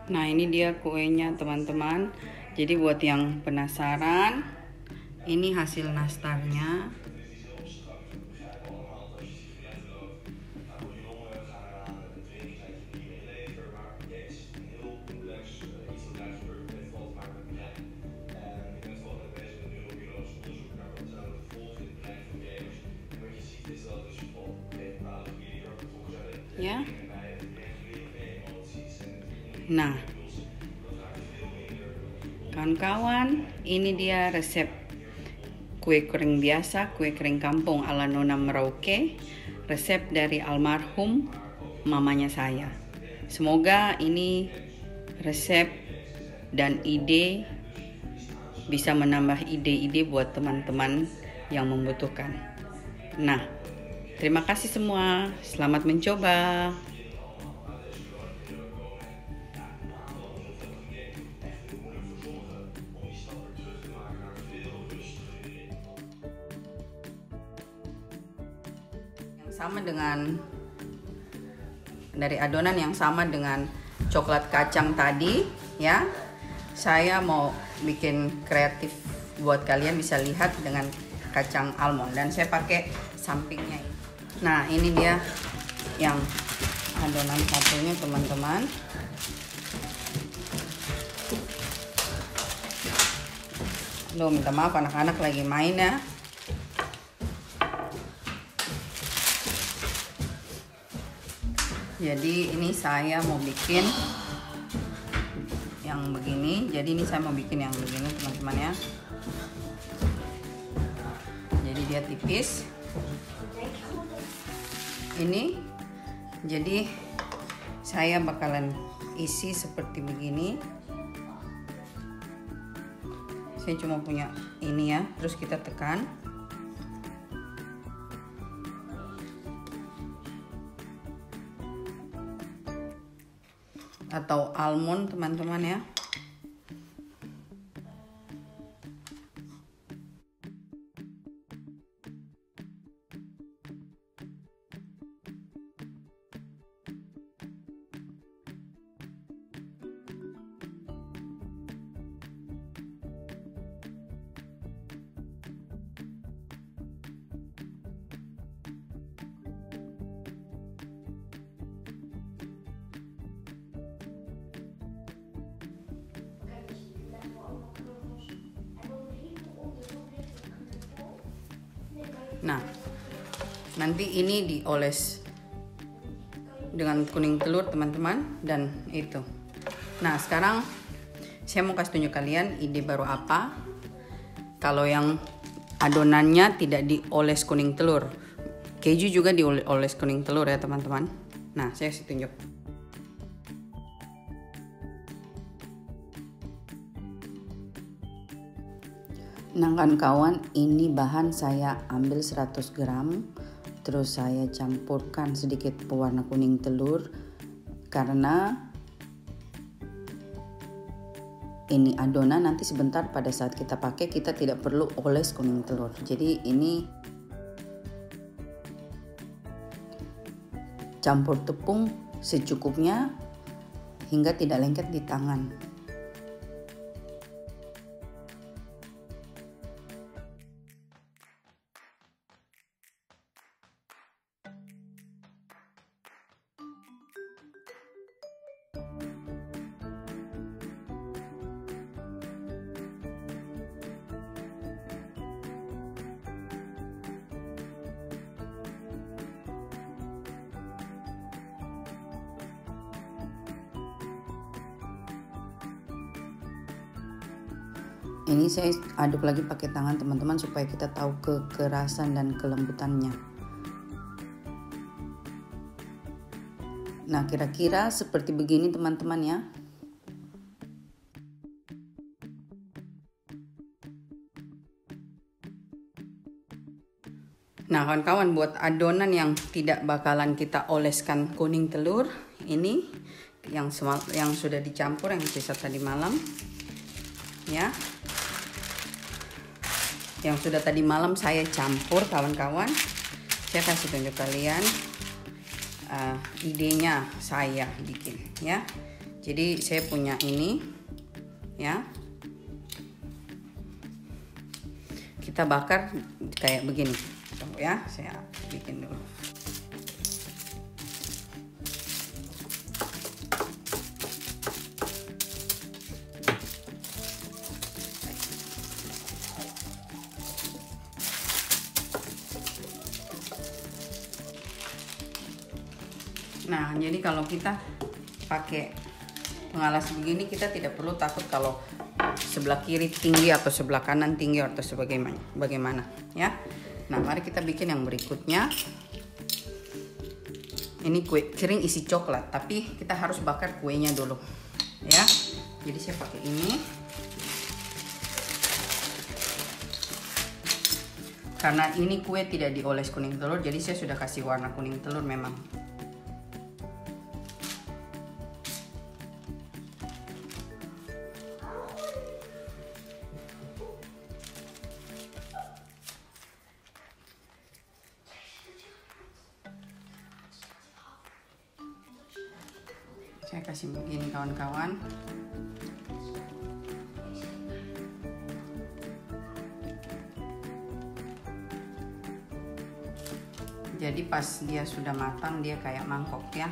Nah, ini dia kuenya teman-teman. Jadi buat yang penasaran, ini hasil nastarnya. Ya. Nah, kawan-kawan, ini dia resep kue kering biasa, kue kering kampung ala Nona Merauke, resep dari almarhum mamanya saya. Semoga ini resep dan ide bisa menambah ide-ide buat teman-teman yang membutuhkan. Nah, terima kasih semua, selamat mencoba. Sama dengan dari adonan yang sama dengan coklat kacang tadi ya. Saya mau bikin kreatif buat kalian bisa lihat dengan kacang almond dan saya pakai sampingnya. Nah, ini dia yang adonan satunya teman-teman. Loh, minta maaf anak-anak lagi main ya. Jadi ini saya mau bikin yang begini. Jadi ini saya mau bikin yang begini teman-teman ya. Jadi dia tipis. Ini jadi saya bakalan isi seperti begini. Saya cuma punya ini ya. Terus kita tekan. Atau almond teman-teman ya. Nah, nanti ini dioles dengan kuning telur teman-teman dan itu. Nah, sekarang saya mau kasih tunjuk kalian ide baru apa. Kalau yang adonannya tidak dioles kuning telur, keju juga dioles kuning telur ya teman-teman. Nah, saya kasih tunjuk. Nah kawan-kawan, ini bahan saya ambil 100 gram, terus saya campurkan sedikit pewarna kuning telur karena ini adonan nanti sebentar pada saat kita pakai kita tidak perlu oles kuning telur. Jadi ini campur tepung secukupnya hingga tidak lengket di tangan. Ini saya aduk lagi pakai tangan teman-teman supaya kita tahu kekerasan dan kelembutannya. Nah, kira-kira seperti begini teman-teman ya. Nah, kawan-kawan, buat adonan yang tidak bakalan kita oleskan kuning telur, ini yang sudah dicampur yang sisa tadi malam. Ya. Yang sudah tadi malam saya campur kawan-kawan. Saya kasih tunjuk kalian idenya saya bikin ya. Jadi saya punya ini ya. Kita bakar kayak begini. Tunggu ya, saya bikin dulu. Nah, jadi kalau kita pakai pengalas begini, kita tidak perlu takut kalau sebelah kiri tinggi atau sebelah kanan tinggi atau bagaimana ya. Nah, mari kita bikin yang berikutnya. Ini kue kering isi coklat, tapi kita harus bakar kuenya dulu ya. Jadi saya pakai ini karena ini kue tidak dioles kuning telur, jadi saya sudah kasih warna kuning telur memang. Saya kasih begini kawan-kawan. Jadi pas dia sudah matang dia kayak mangkok ya.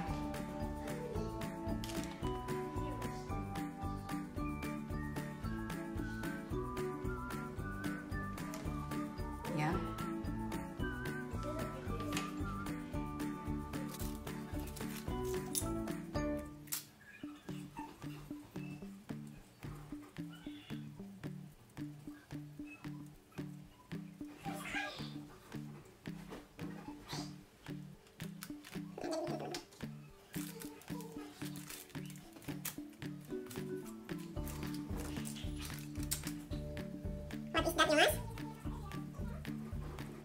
Ya. What is that, Mas?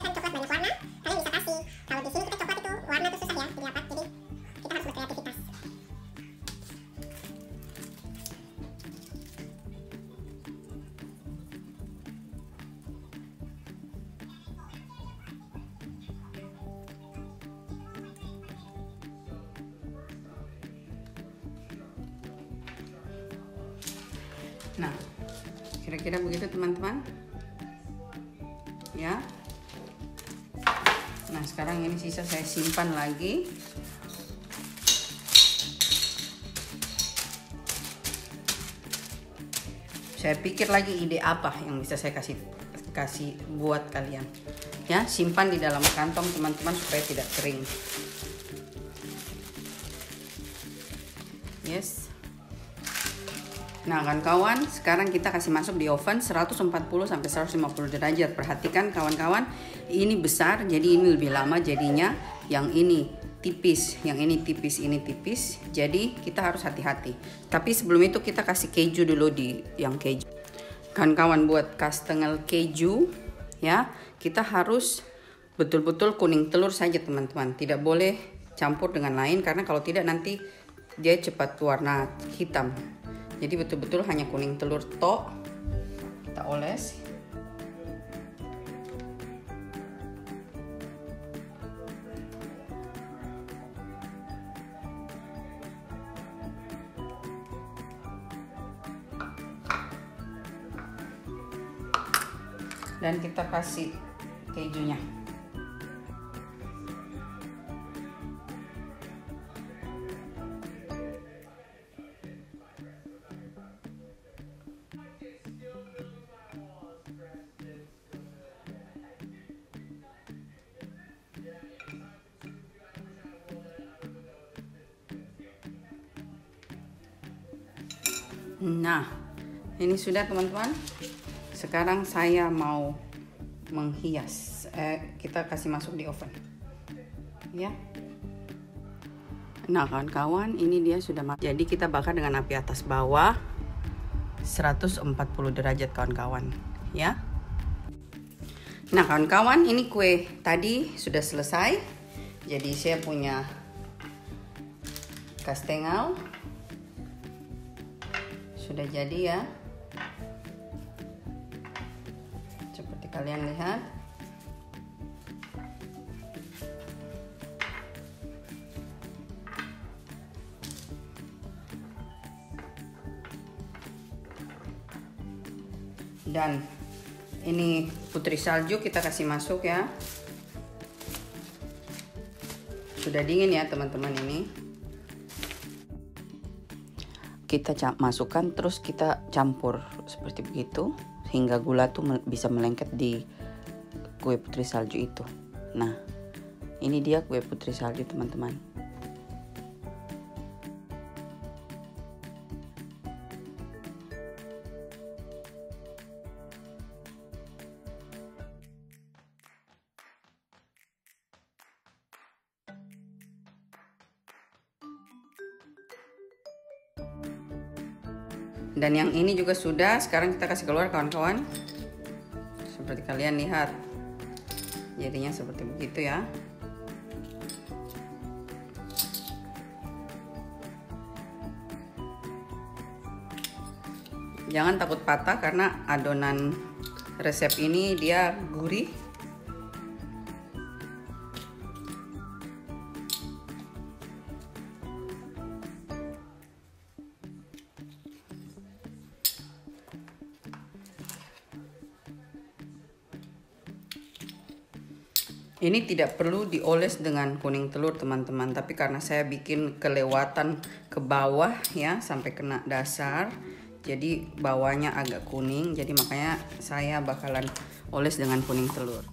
Kan coklat banyak warna, kalian bisa kasih. Kalau di sini kita coklat itu warna tuh susah ya didapat, jadi kita harus berkreativitas. Nah, kira-kira begitu teman-teman ya. Nah, sekarang ini sisa saya simpan lagi. Saya pikir lagi ide apa yang bisa saya kasih buat kalian ya. Simpan di dalam kantong teman-teman supaya tidak kering. Yes. Nah kawan-kawan, sekarang kita kasih masuk di oven 140 sampai 150 derajat. Perhatikan kawan-kawan, ini besar jadi ini lebih lama jadinya. Yang ini tipis, yang ini tipis, ini tipis. Jadi kita harus hati-hati. Tapi sebelum itu kita kasih keju dulu di yang keju. Kawan-kawan, buat kastengel keju ya, kita harus betul-betul kuning telur saja teman-teman. Tidak boleh campur dengan lain karena kalau tidak nanti dia cepat warna hitam. Jadi betul-betul hanya kuning telur tok kita oles. Dan kita kasih kejunya. Nah, ini sudah teman-teman. Sekarang saya mau menghias. Kita kasih masuk di oven. Ya. Nah, kawan-kawan, ini dia sudah matang. Jadi kita bakar dengan api atas bawah 140 derajat kawan-kawan, ya. Nah, kawan-kawan, ini kue tadi sudah selesai. Jadi saya punya kastengel sudah jadi ya, seperti kalian lihat. Dan ini putri salju kita kasih masuk ya. Sudah dingin ya teman-teman ini. Kita masukkan terus kita campur seperti begitu hingga gula tuh bisa melengket di kue putri salju itu. Nah, ini dia kue putri salju teman-teman. Dan yang ini juga sudah, sekarang kita kasih keluar kawan-kawan. Seperti kalian lihat. Jadinya seperti begitu ya. Jangan takut patah karena adonan resep ini dia gurih. Ini tidak perlu dioles dengan kuning telur teman-teman, tapi karena saya bikin kelewatan ke bawah ya sampai kena dasar, jadi bawahnya agak kuning, jadi makanya saya bakalan oles dengan kuning telur.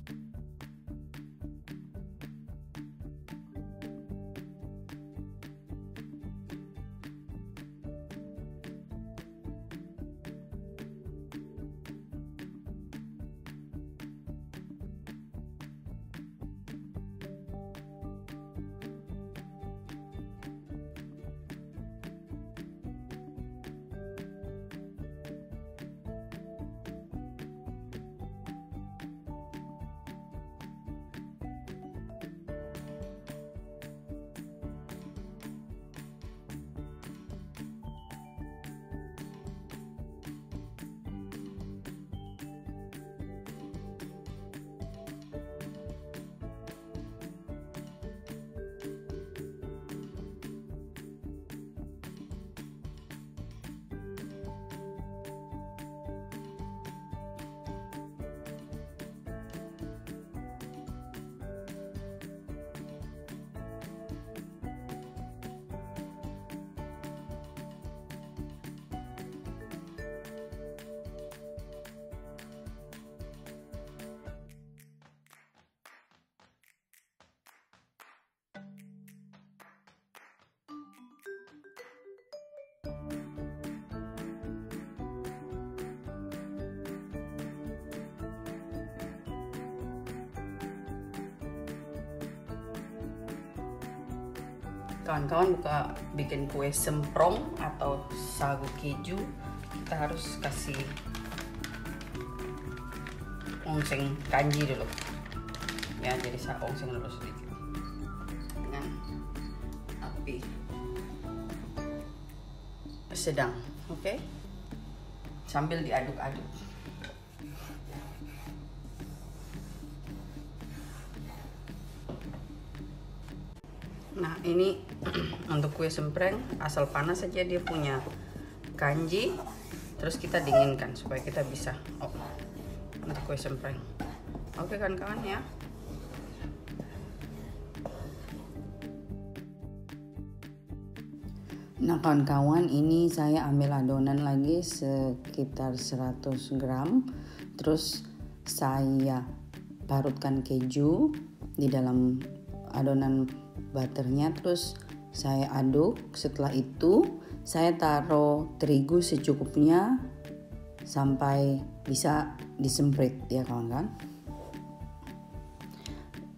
Kawan-kawan buka bikin kue semprong atau sagu keju, kita harus kasih ongseng kanji dulu ya, jadi saya ongseng dulu sedikit dengan api sedang, oke? Sambil diaduk-aduk. Nah, ini untuk kue sempreng asal panas saja dia punya kanji, terus kita dinginkan supaya kita bisa untuk kue sempreng. Oke kawan-kawan ya. Nah kawan-kawan, ini saya ambil adonan lagi sekitar 100 gram, terus saya parutkan keju di dalam adonan butternya, terus saya aduk. Setelah itu saya taruh terigu secukupnya sampai bisa disemprit ya kawan-kawan.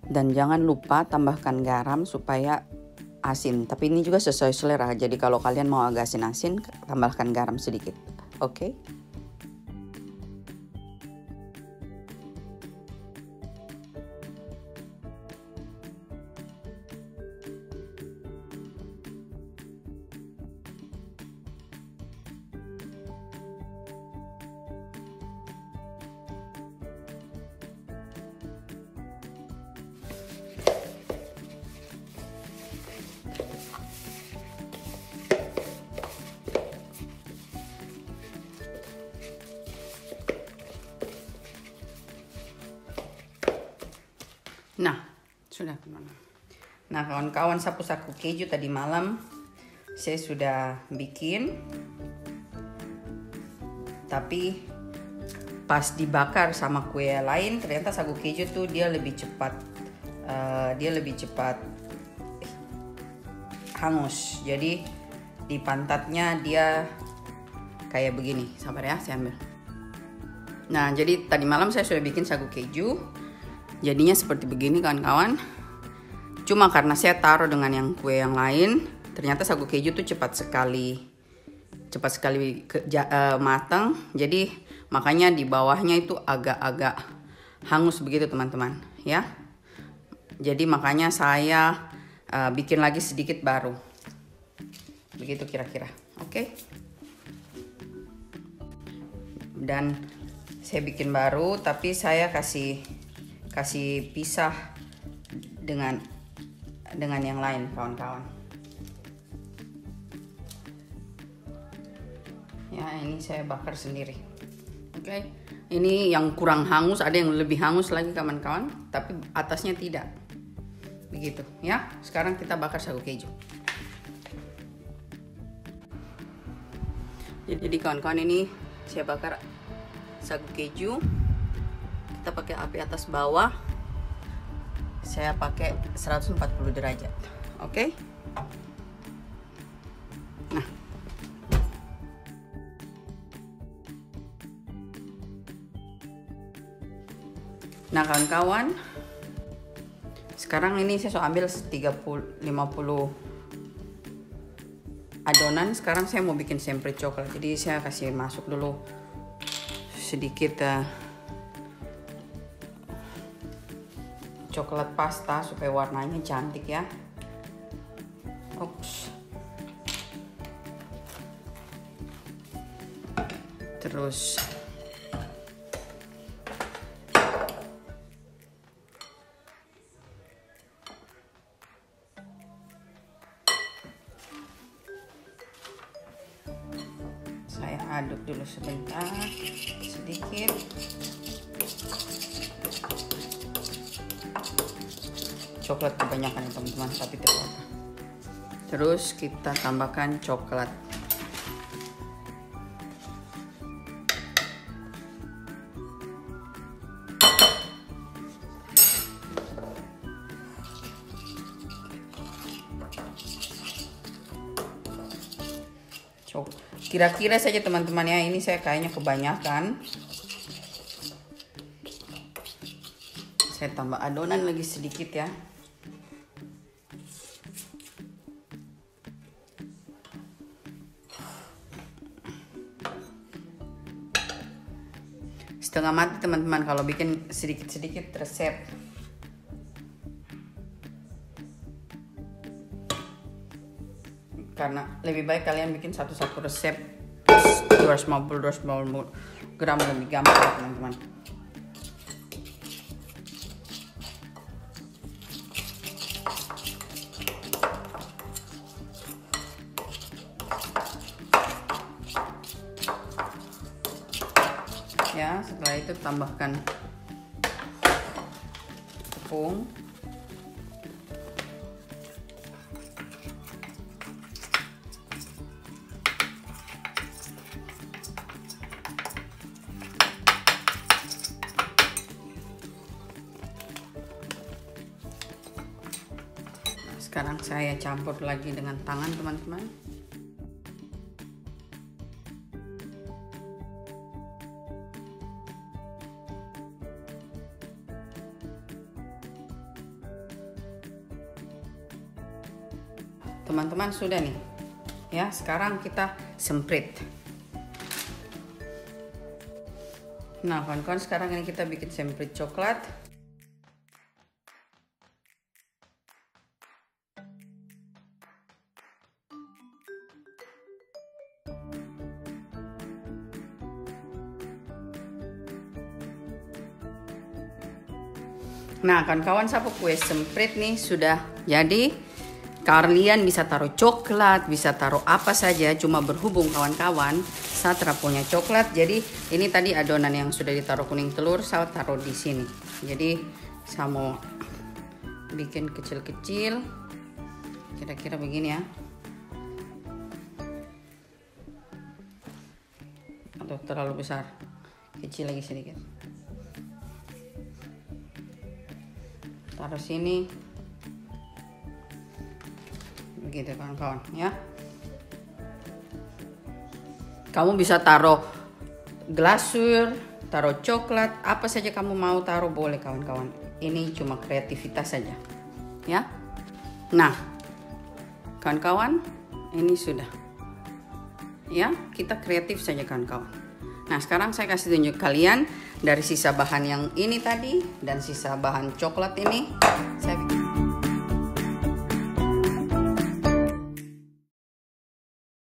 Dan jangan lupa tambahkan garam supaya asin, tapi ini juga sesuai selera, jadi kalau kalian mau agak asin-asin tambahkan garam sedikit, oke? sudah. Nah kawan-kawan, sapu keju tadi malam saya sudah bikin, tapi pas dibakar sama kue lain ternyata sagu keju tuh dia lebih cepat hangus. Jadi di pantatnya dia kayak begini. Sabar ya, saya ambil. Nah jadi tadi malam saya sudah bikin sagu keju, jadinya seperti begini kawan-kawan. Cuma karena saya taruh dengan yang kue yang lain, ternyata sagu keju tuh cepat sekali matang. Jadi makanya di bawahnya itu agak-agak hangus begitu teman-teman ya. Jadi makanya saya bikin lagi sedikit baru. Begitu kira-kira. Oke. Dan saya bikin baru, tapi saya kasih pisah dengan yang lain kawan-kawan. Ya, ini saya bakar sendiri. Oke. Ini yang kurang hangus, ada yang lebih hangus lagi kawan-kawan, tapi atasnya tidak. Begitu ya. Sekarang kita bakar sagu keju. Jadi kawan-kawan, ini saya bakar sagu keju. Kita pakai api atas bawah. Saya pakai 140 derajat. Oke. Nah kawan-kawan, sekarang ini saya ambil 50 adonan. Sekarang saya mau bikin semprot coklat. Jadi saya kasih masuk dulu sedikit coklat pasta supaya warnanya cantik ya. Ups. Terus saya aduk dulu sebentar, sedikit. Coklat kebanyakan ya teman-teman, tapi tidak apa-apa. Terus kita tambahkan coklat. Kira-kira saja teman-teman ya, ini saya kayaknya kebanyakan. Saya tambah adonan lagi sedikit ya. Setengah mati teman-teman kalau bikin sedikit-sedikit resep. Karena lebih baik kalian bikin satu-satu resep 250 gram lebih gampang ya teman-teman. Ya, setelah itu tambahkan tepung. Sekarang saya campur lagi dengan tangan teman-teman. Teman-teman sudah nih ya, sekarang kita semprit. Nah kawan-kawan, sekarang ini kita bikin semprit coklat. Nah kawan-kawan, sapu kue semprit nih sudah jadi. Kalian bisa taruh coklat, bisa taruh apa saja, cuma berhubung kawan-kawan saya punya coklat, jadi ini tadi adonan yang sudah ditaruh kuning telur saya taruh di sini. Jadi saya mau bikin kecil-kecil, kira-kira begini ya, atau terlalu besar, kecil lagi sedikit. Taruh sini, begitu kawan-kawan ya. Kamu bisa taruh glasur, taruh coklat, apa saja kamu mau taruh boleh kawan-kawan. Ini cuma kreativitas saja ya. Nah kawan-kawan, ini sudah ya, kita kreatif saja kawan-kawan. Nah sekarang saya kasih tunjuk kalian dari sisa bahan yang ini tadi dan sisa bahan coklat ini, saya